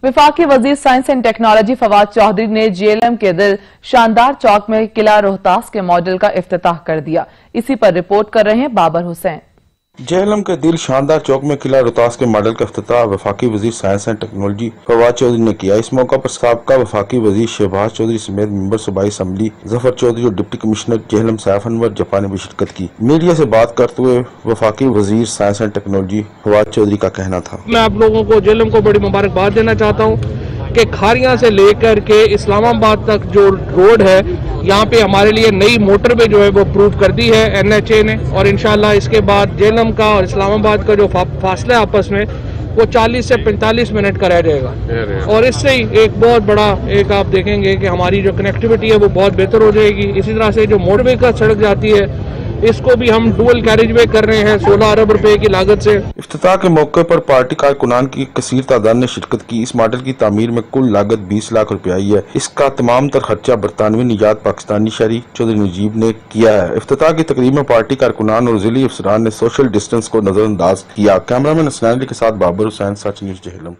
वफाकी वजीर science and technology Fawad Chaudhry ने जेएलएम के दिल शानदार चौक में किला रोहतास के मॉडल का इफ्तिताह कर दिया। इसी पर रिपोर्ट कर रहे हैं बाबर हुसैन। जेएलएम के दिल शानदार चौक में किला रोहतास के मॉडल का इफ्तिताह वफाकी वजीर science and technology Fawad Chaudhry ने किया। इस मौका पर साबका वफाकी वजीर शहबाज चौधरी समेत मेंबर सूबाई असम्बली जफर चौधरी और deputy commissioner JLM Saif Anwar जपा ने भी शिरकत की। मीडिया से बात करते हुए वफाकी वजीर science and technology Fawad Chaudhry का कहना था, मैं आप लोगों को जेएलएम को बड़ी मुबारकबाद देना चाहता हूँ कि खारियां से लेकर के इस्लामाबाद तक जो रोड है, यहाँ पे हमारे लिए नई मोटरवे जो है वो अप्रूव कर दी है एनएचए ने, और इंशाल्लाह इसके बाद जेएलएम का और इस्लामाबाद का जो फासला आपस में वो 40 से 45 मिनट का रह जाएगा, और इससे ही एक बहुत बड़ा आप देखेंगे कि हमारी जो कनेक्टिविटी है वो बहुत बेहतर हो जाएगी। इसी तरह से जो मोटरवे का सड़क जाती है इसको भी हम डुअल कैरेज वे कर रहे हैं 16 अरब रुपए की लागत से। इफ्तिताह के मौके पर पार्टी कारकुनान की कसीर तादाद ने शिरकत की। इस मॉडल की तामीर में कुल लागत 20 लाख रुपए आई है। इसका तमाम तर खर्चा बरतानवी निजात पाकिस्तानी शहरी चौधरी नजीब ने किया है। इफ्तिताह की तकरीब में पार्टी कारकुनान और जिली अफसरान ने सोशल डिस्टेंस को नजरअंदाज किया। कैमरामैन हसनैन के साथ बाबर हुसैन, सच न्यूज़ जेएलएम।